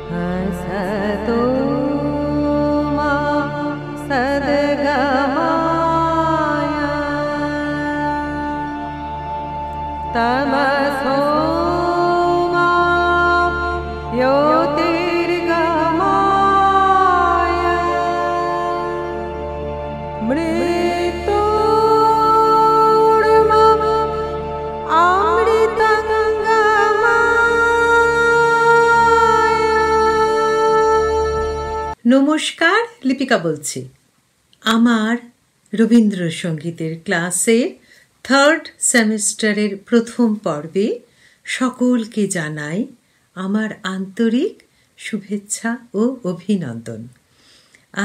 असतो मा सद्गमय तमसो मा ज्योतिर्गमय मृत्योर्मा নমস্কার, লিপিকা বলছি। আমার রবীন্দ্রসঙ্গীতের ক্লাসের 3rd সেমিস্টারের প্রথম পর্বে সকলকে জানাই আমার আন্তরিক শুভেচ্ছা ও অভিনন্দন।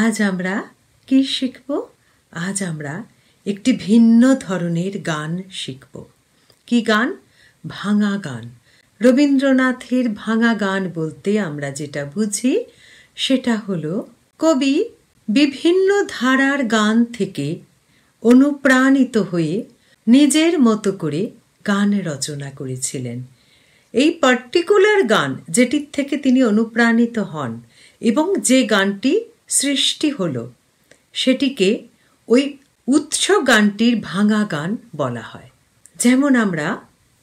আজ আমরা কি শিখব? আজ আমরা একটি ভিন্ন ধরনের গান শিখব। কি গান? ভাঙা গান। রবীন্দ্রনাথের ভাঙা গান বলতে আমরা যেটা বুঝি সেটা হলো কবি বিভিন্ন ধারার গান থেকে অনুপ্রাণিত হয়ে নিজের মতো করে গান রচনা করেছিলেন। এই পার্টিকুলার গান যেটির থেকে তিনি অনুপ্রাণিত হন এবং যে গানটি সৃষ্টি হলো সেটিকে ওই উৎস গানটির ভাঙা গান বলা হয়। যেমন আমরা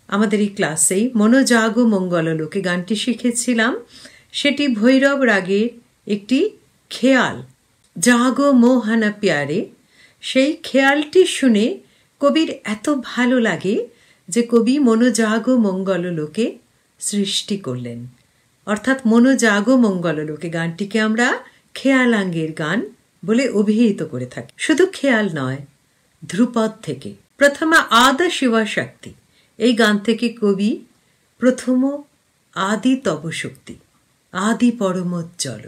আমাদের এই ক্লাসেই মনোজাগো মঙ্গললোকে গানটি শিখেছিলাম। সেটি ভৈরব রাগের একটি খেয়াল, জাগো মোহনা প্যারে। সেই খেয়ালটি শুনে কবির এত ভালো লাগে যে কবি মনোজাগো মঙ্গললোকে সৃষ্টি করলেন। অর্থাৎ মনোজাগো মঙ্গললোকে গানটিকে আমরা খেয়ালাঙ্গের গান বলে অভিহিত করে থাকি। শুধু খেয়াল নয়, ধ্রুপদ থেকে প্রথমা আদ শিবশক্তি, এই গান থেকে কবি প্রথম আদি তব শক্তি, আদি পরমোজ্জ্বল,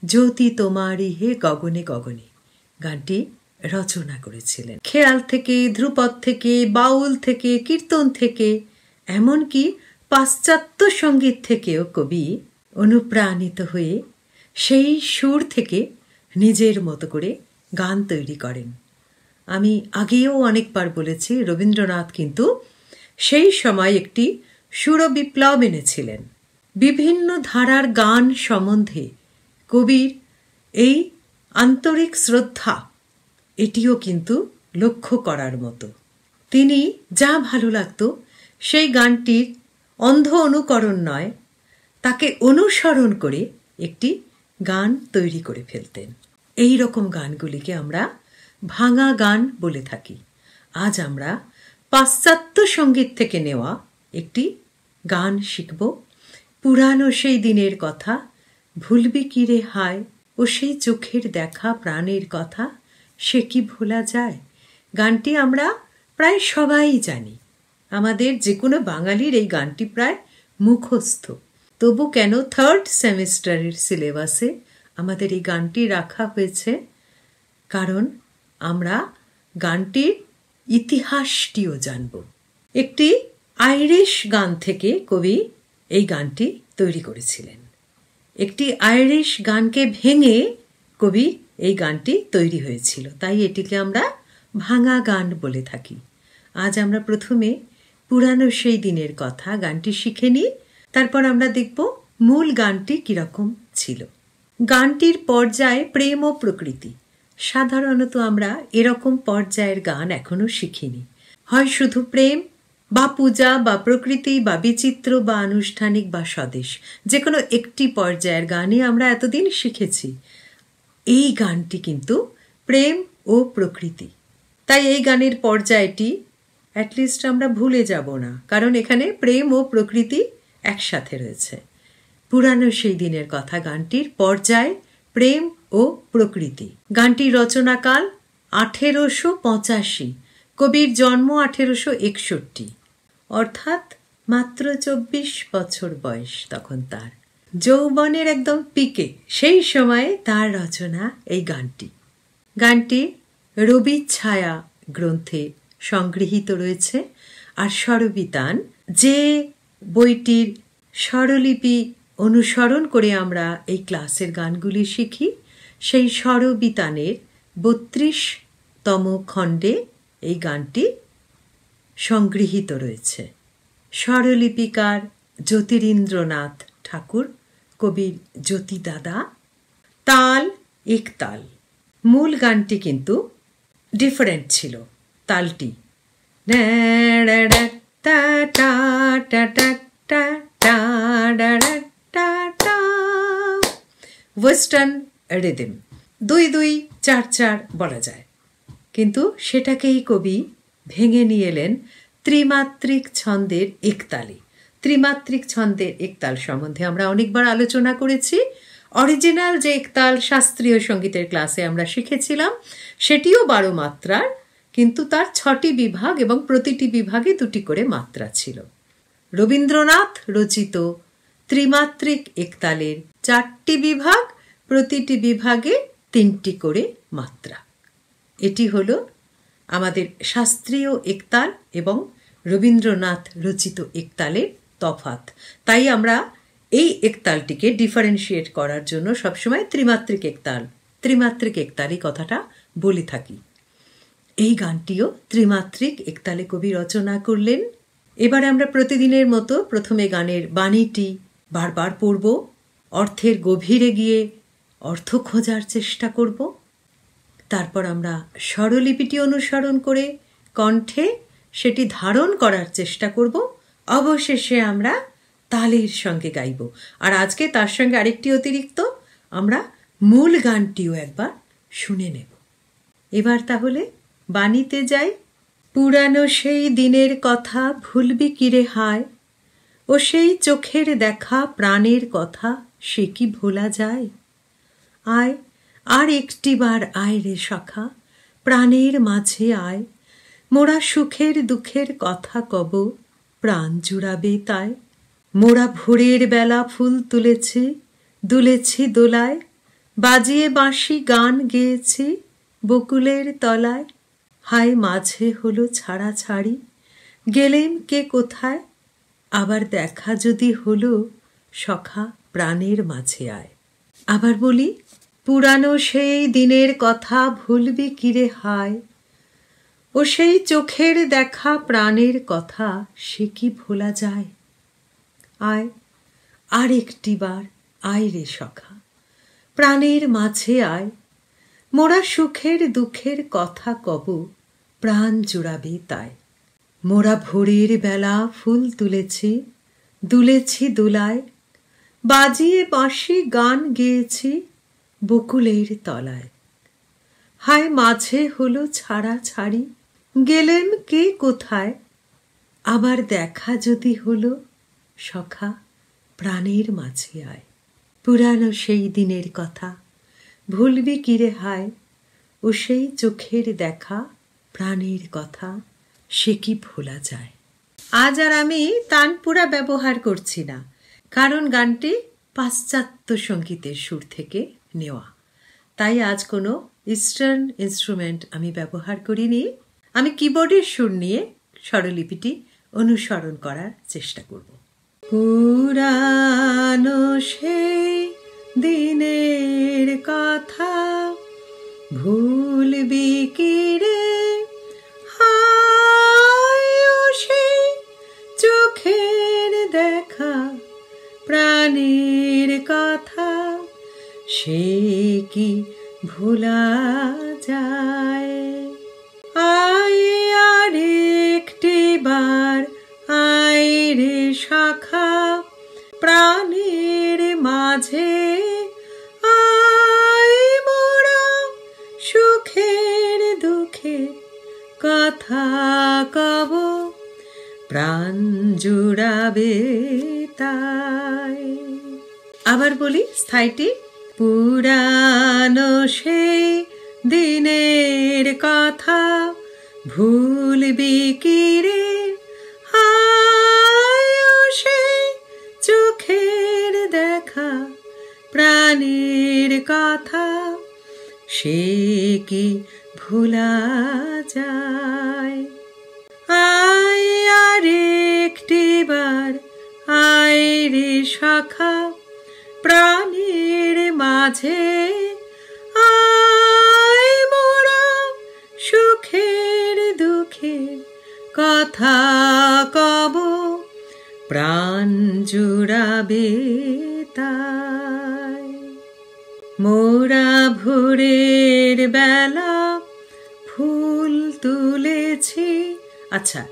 জ্যোতি তোমারি হে গগনে গগনে গানটি রচনা করেছিলেন। খেয়াল থেকে, ধ্রুপদ থেকে, বাউল থেকে, কীর্তন থেকে, এমনকি পাশ্চাত্য সঙ্গীত থেকেও কবি অনুপ্রাণিত হয়ে সেই সুর থেকে নিজের মতো করে গান তৈরি করেন। আমি আগেও অনেকবার বলেছি, রবীন্দ্রনাথ কিন্তু সেই সময় একটি সুর বিপ্লব এনেছিলেন। বিভিন্ন ধারার গান সম্বন্ধে কবির এই আন্তরিক শ্রদ্ধা, এটিও কিন্তু লক্ষ্য করার মতো। তিনি যা ভালো লাগতো সেই গানটির অন্ধ অনুকরণ নয়, তাকে অনুসরণ করে একটি গান তৈরি করে ফেলতেন। এই রকম গানগুলিকে আমরা ভাঙা গান বলে থাকি। আজ আমরা পাশ্চাত্য সঙ্গীত থেকে নেওয়া একটি গান শিখব। পুরানো সেই দিনের কথা, ভুলবি কি রে হায়, ও সেই চোখের দেখা প্রাণের কথা, সে কি ভোলা যায়। গানটি আমরা প্রায় সবাই জানি। আমাদের যে কোনো বাঙালির এই গানটি প্রায় মুখস্থ। তবু কেন 3rd সেমিস্টারের সিলেবাসে আমাদের এই গানটি রাখা হয়েছে? কারণ আমরা গানটির ইতিহাসটিও জানব। একটি আইরিশ গান থেকে কবি এই গানটি তৈরি করেছিলেন। একটি আইরিশ গানকে ভেঙে কবি এই গানটি তৈরি হয়েছিল, তাই এটিকে আমরা ভাঙা গান বলে থাকি। আজ আমরা প্রথমে পুরানো সেই দিনের কথা গানটি শিখে নিই, তারপর আমরা দেখব মূল গানটি কিরকম ছিল। গানটির পর্যায়ে প্রেম ও প্রকৃতি। সাধারণত আমরা এরকম পর্যায়ের গান এখনো শিখিনি। হয় শুধু প্রেম, বা পূজা, বা প্রকৃতি, বা বিচিত্র, বা আনুষ্ঠানিক, বা স্বদেশ, যে কোনো একটি পর্যায়ের গানই আমরা এতদিন শিখেছি। এই গানটি কিন্তু প্রেম ও প্রকৃতি, তাই এই গানের পর্যায়টি অ্যাটলিস্ট আমরা ভুলে যাব না, কারণ এখানে প্রেম ও প্রকৃতি একসাথে রয়েছে। পুরানো সেই দিনের কথা গানটির পর্যায় প্রেম ও প্রকৃতি। গানটির রচনাকাল 1885। কবির জন্ম 1861, অর্থাৎ মাত্র 24 বছর বয়স তখন তার। যৌবনের একদম পিকে সেই সময়ে তার রচনা এই গানটি। গানটি রবি ছায়া গ্রন্থে সংগৃহীত রয়েছে। আর স্বরবিতান, যে বইটির স্বরলিপি অনুসরণ করে আমরা এই ক্লাসের গানগুলি শিখি, সেই স্বরবিতানের 32তম খণ্ডে এই গানটি সংগৃহীত রয়েছে। স্বরলিপিকার জ্যোতিরিন্দ্রনাথ ঠাকুর কবির জ্যোতি দাদা। তাল একতাল। মূল গানটি কিন্তু ডিফারেন্ট ছিল। তালটি ওয়েস্টার্ন রিদম, 2-2-4-4 বলা যায়, কিন্তু সেটাকেই কবি ভেঙে নিয়ে এলেন ত্রিমাত্রিক ছন্দের একতালে। ত্রিমাত্রিক ছন্দের একতাল সম্বন্ধে আমরা অনেকবার আলোচনা করেছি। অরিজিনাল যে একতাল শাস্ত্রীয় সঙ্গীতের ক্লাসে আমরা শিখেছিলাম সেটিও 12 মাত্রার, কিন্তু তার 6টি বিভাগ এবং প্রতিটি বিভাগে 2টি করে মাত্রা ছিল। রবীন্দ্রনাথ রচিত ত্রিমাত্রিক একতালের 4টি বিভাগ, প্রতিটি বিভাগে 3টি করে মাত্রা। এটি হলো আমাদের শাস্ত্রীয় একতাল এবং রবীন্দ্রনাথ রচিত একতালের তফাৎ। তাই আমরা এই একতালটিকে ডিফারেন্সিয়েট করার জন্য সবসময় ত্রিমাত্রিক একতালই কথাটা বলে থাকি। এই গানটিও ত্রিমাত্রিক একতালে কবি রচনা করলেন। এবার আমরা প্রতিদিনের মতো প্রথমে গানের বাণীটি বারবার পড়ব, অর্থের গভীরে গিয়ে অর্থ খোঁজার চেষ্টা করব। তারপর আমরা স্বরলিপিটি অনুসরণ করে কণ্ঠে সেটি ধারণ করার চেষ্টা করব। অবশেষে আমরা তালের সঙ্গে গাইব। আর আজকে তার সঙ্গে আরেকটি অতিরিক্ত, আমরা মূল গানটিও একবার শুনে নেব। এবার তাহলে বাণীতে যাই। পুরানো সেই দিনের কথা ভুলবি কিরে হায়, ও সেই চোখের দেখা প্রাণের কথা সে কি ভোলা যায়। আয় আর একটিবার আয় রে সখা, প্রাণের মাঝে আয়, মোরা সুখের দুঃখের কথা কব, প্রাণ জুড়াবে তাই। মোরা ভোরের বেলা ফুল তুলেছি, দুলেছি দোলায়, বাজিয়ে বাঁশি গান গেয়েছি বকুলের তলায়। হায় মাঝে হলো ছাড়াছাড়ি, গেলেম কে কোথায়, আবার দেখা যদি হলো সখা প্রাণের মাঝে আয়। আবার বলি, পুরানো সেই দিনের কথা ভুলবি কিরে হায়, ও সেই চোখের দেখা প্রাণের কথা সে কি ভোলা যায়। আয় আর একটিবার আয় রে সখা, প্রাণের মাঝে আয়, মোরা সুখের দুঃখের কথা কব, প্রাণ জুড়াবে তাই। মোরা ভোরের বেলা ফুল তুলেছি, দুলেছি দোলায়, বাজিয়ে বাঁশি গান গেয়েছি বকুলের তলায়। হায় মাঝে হলো ছাড়াছাড়ি, গেলেম কে কোথায়, আবার দেখা যদি হলো সখা প্রাণের মাঝে আয়। পুরানো সেই দিনের কথা ভুলবি কিরে হায়, ও সেই চোখের দেখা প্রাণের কথা সে কি ভোলা যায়। আজ আর আমি তানপুরা ব্যবহার করছি না, কারণ গানটি পাশ্চাত্য সঙ্গীতের সুর থেকে নেওয়া। তাই আজ কোনো ইস্টার্ন ইনস্ট্রুমেন্ট আমি ব্যবহার করিনি। আমি কিবোর্ডের সুর নিয়ে স্বরলিপিটি অনুসরণ করার চেষ্টা করব। পুরানো সেই দিনের কথা ভুলবি কিরে হায়, ও সেই চোখের দেখা প্রাণের কথা সে কি ভোলা যায়। আয় আর একটিবার আয় রে সখা, প্রাণের মাঝে আয়, মোরা সুখের দুঃখের কথা কব, প্রাণ জুড়াবে তাই। আবার বলি স্থায়ীটি। পুরানো সেই দিনের কথা ভুলবি কিরে হায়, ও সেই চোখের দেখা প্রাণের কথা সে কি ভোলা যায়। আয় আর একটিবার আয় রে সখা, প্রাণের মাঝে আয়, মোরা সুখের দুঃখের কথা কব, প্রাণ জুড়াবে তাই। মোরা ভোরের বেলা ফুল তুলেছি। আচ্ছা,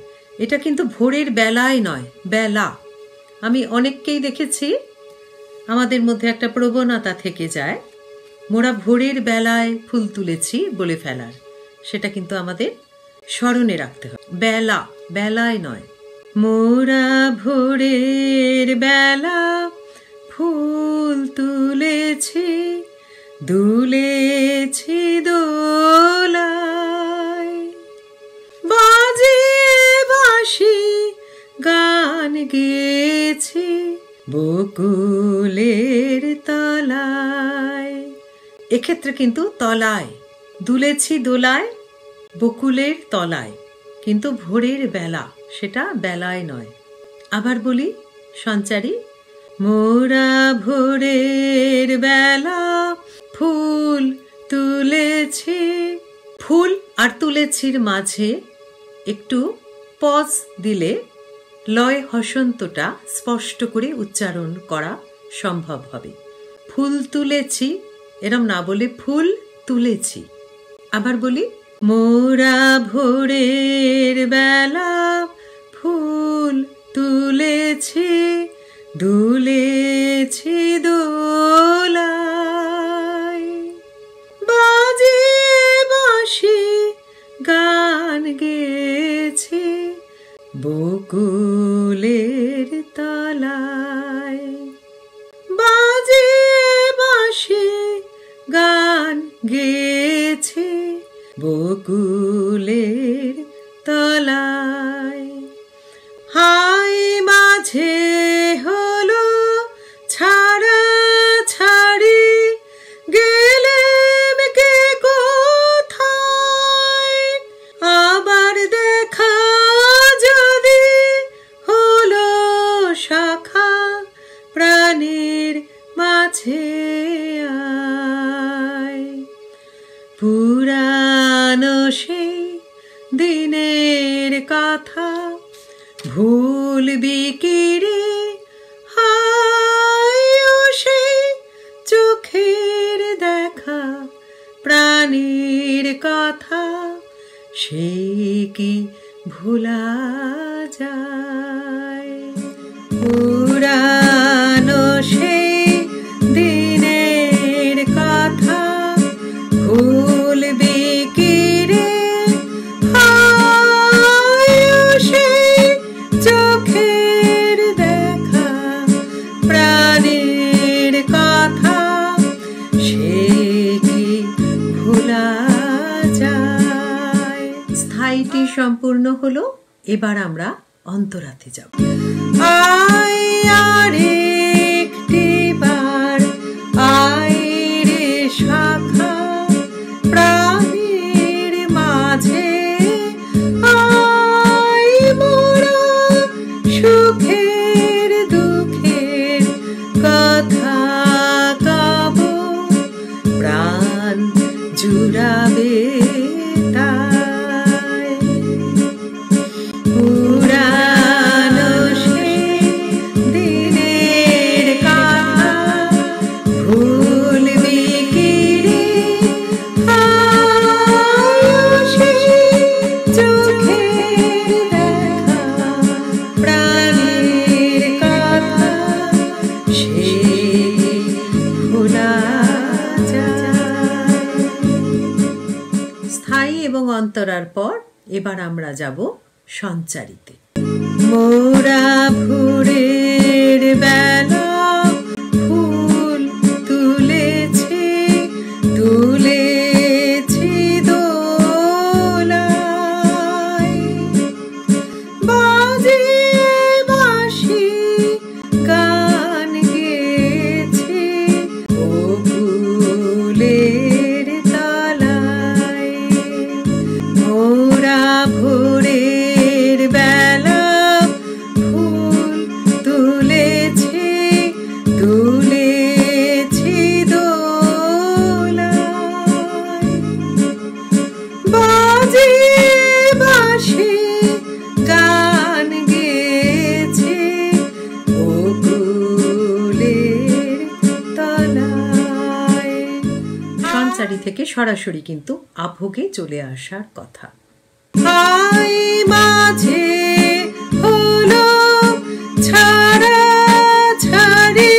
এটা কিন্তু ভোরের বেলায় নয়, বেলা। আমি অনেককেই দেখেছি আমাদের মধ্যে একটা প্রবণতা থেকে যায় মোরা ভোরের বেলায় ফুল তুলেছি বলে ফেলার। সেটা কিন্তু আমাদের স্মরণে রাখতে হবে, বেলা, বেলায় নয়। মোরা ভোরের বেলা ফুল তুলেছি, দুলেছি দোলায়, বাজিয়ে বাঁশি গান গেয়েছি বকুলের তলায়। এক্ষেত্রে কিন্তু তলায়, দুলেছি দোলায়, বকুলের তলায়, কিন্তু ভোরের বেলা, সেটা বেলায় নয়। আবার বলি সঞ্চারী, মোরা ভোরের বেলা ফুল তুলেছি। ফুল আর তুলেছির মাঝে একটু পজ দিলে লয় হসন্তটা স্পষ্ট করে উচ্চারণ করা সম্ভব হবে। ফুল তুলেছি এরম না বলে ফুল তুলেছি। আবার বলি, মোরা ভোরের বেলা ফুল তুলেছি, দুলেছি দোলায়, বাজিয়ে বাঁশি গান গেয়েছি বকুলের তলায়, বাজিয়ে বাঁশি গান গেয়েছি বকুলের তলায়। হাই মাঝে হলো ছাড়া ছাড়ি, গেলেম কে কোথায়, আবার দেখা যদি হলো শাখা প্রাণীর মাঝে আয়। পুরানো সেই দিনের কথা ভুলবি কি রে, হায় সেই চোখের দেখা প্রাণীর কথা, সে কি ভোলা যায়। পুরানো সেই দিনের কথা ভুলবি কি রে, হায় সেই চোখের দেখা প্রাণীর কথা, সে কি ভোলা যায়। স্থায়ীটি সম্পূর্ণ হলো। এবার আমরা অন্তরাতে যাব। আয় আর একটি বার আয় রে শাখা প্রাণীর মাঝে, আয় মোরা সুখের দুঃখের কথা গাব, প্রাণ জুড়াবে তাই। পুরানো সেই দিনের কথা ভুলবি কি রে, হায় সেই চোখের দেখা প্রাণীর কথা, সে ভোলা যায়। স্থায়ী এবং অন্তরার পর এবার আমরা যাব সঞ্চারিতে। মোরা ভোরের বেলা ফুল তুলেছি, তুলেছি দোলায়, বাজিয়ে বাঁশি গান গেয়েছি বকুলের তলায়। মোরা ভোরের বেলা ফুল তুলেছি, থেকে সরাসরি কিন্তু আভোগে চলে আসার কথা। মাঝে হলো ছাড়া ছাড়ি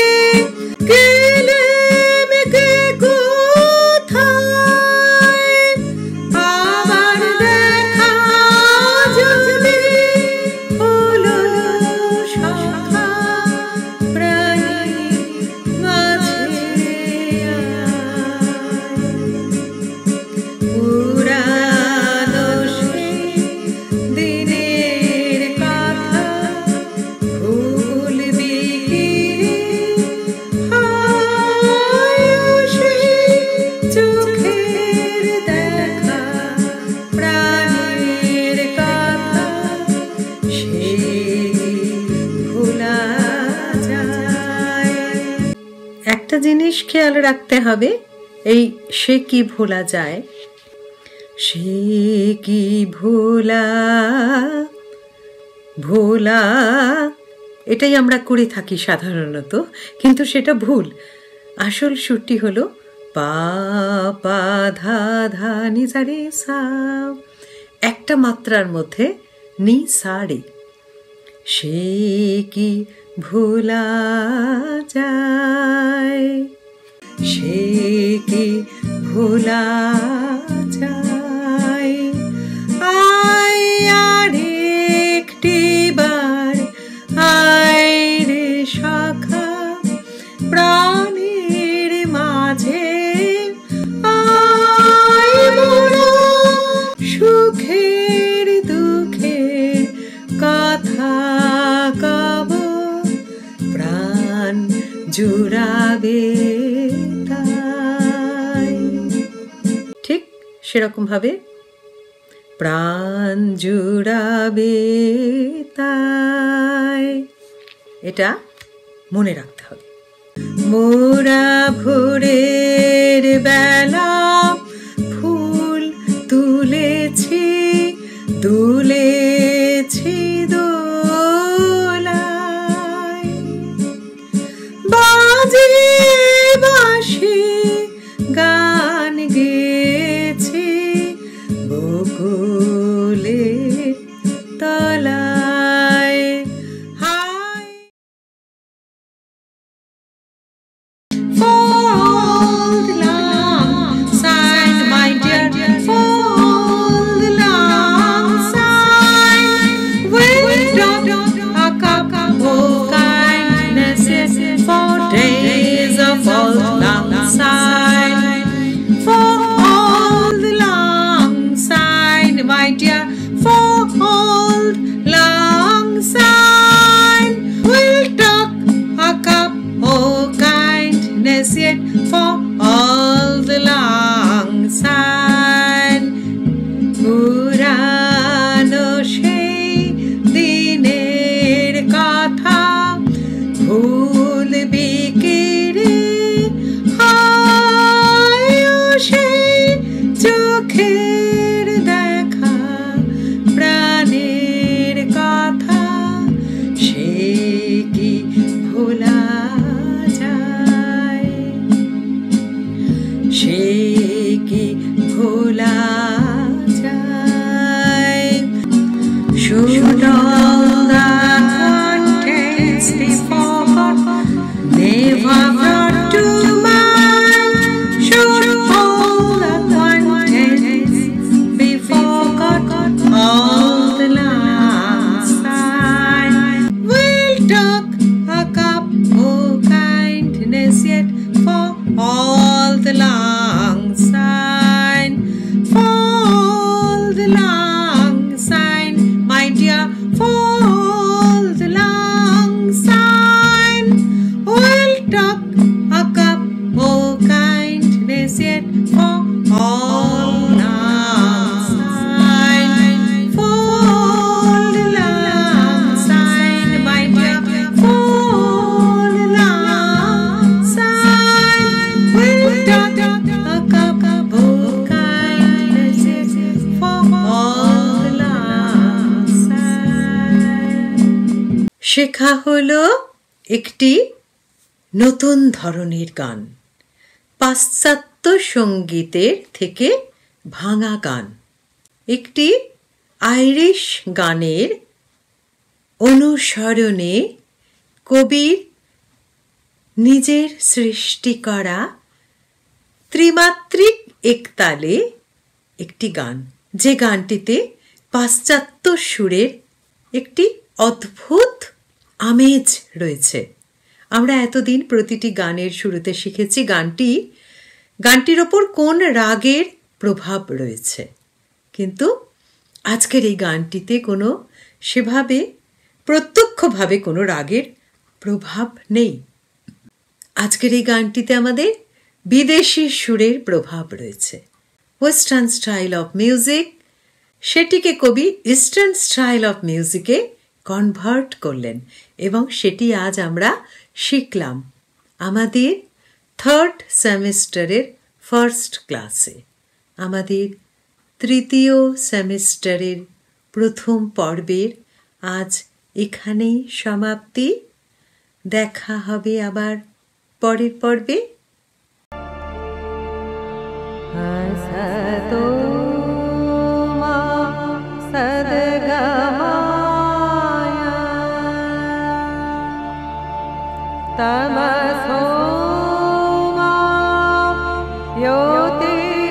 গেলেম কে কোথায়, আবার দেখা যদি হলো সখা প্রাণী মাঝে পুরানো সেই দিনের কথা ভুলবি কি চোখের দেখা প্রাণের কথা সে ভোলা যায়। একটা জিনিস খেয়াল রাখতে হবে, এই সে কি ভোলা যায়, সে কি ভোলা ভোলা এটাই আমরা করে থাকি সাধারণত, কিন্তু সেটা ভুল। আসল সুরটি হলো পা পা ধা ধা নি সা রে সা, একটা মাত্রার মধ্যে নি সা রে। সে কি ভোলা যায়, সে কি ভোলা যায়। আয় আর একটি বার আয় রে সখা প্রাণের মাঝে, আয় বড় সুখের দুঃখের কথা কব, প্রাণ জুড়াবে তাই। ঠিক সেরকম ভাবে প্রাণ জুড়াবে তাই, এটা মনে রাখতে হবে। মোরা ভোরের বেলা ফুল তুলেছি তুলেছি দোলায়, বাজে বাঁশি গান গেয়েছি বকুলের তলায়। Fold long side, my dear, fold long side. Wind up a cup of kindness for days of old long side. Fold long side, my dear, fold long side. We'll talk a cup of kindness yet for all the long side. পুরানো সেই দিনের কথা ভুলবি কি রে, হায় সেই চোখের দেখা প্রাণের কথা সে কি ভোলা যায়, সে কি ভোলা যায়। Should all the contents be forgot, never brought to mind? Should all the contents be forgot, all the long side? We'll talk a cup of kindness yet for all the long side, for all the long side, my dear, for all the long side. We'll talk a cup of kindness yet for all long side, for all the long side, my dear, for all the long side. We'll talk a cup of kindness yet for all the long side. শেখা হলো একটি নতুন ধরনের গান, পাশ্চাত্য সঙ্গীতের থেকে ভাঙা গান। একটি আইরিশ গানের অনুসরণে কবির নিজের সৃষ্টি করা ত্রিমাত্রিক একতালে একটি গান, যে গানটিতে পাশ্চাত্য সুরের একটি অদ্ভুত আমেজ রয়েছে। আমরা এতদিন প্রতিটি গানের শুরুতে শিখেছি গানটির ওপর কোন রাগের প্রভাব রয়েছে, কিন্তু আজকের এই গানটিতে কোনো সেভাবে প্রত্যক্ষভাবে কোনো রাগের প্রভাব নেই। আজকের এই গানটিতে আমাদের বিদেশি সুরের প্রভাব রয়েছে, ওয়েস্টার্ন স্টাইল অফ মিউজিক। সেটিকে কবি ইস্টার্ন স্টাইল অফ মিউজিকে কনভার্ট করলেন এবং সেটি আজ আমরা শিখলাম আমাদের থার্ড সেমিস্টারের ফার্স্ট ক্লাসে। আমাদের তৃতীয় সেমিস্টারের প্রথম পর্বের আজ এখানেই সমাপ্তি। দেখা হবে আবার পরের পর্বে। तमसो मा ज्योतिर्गमय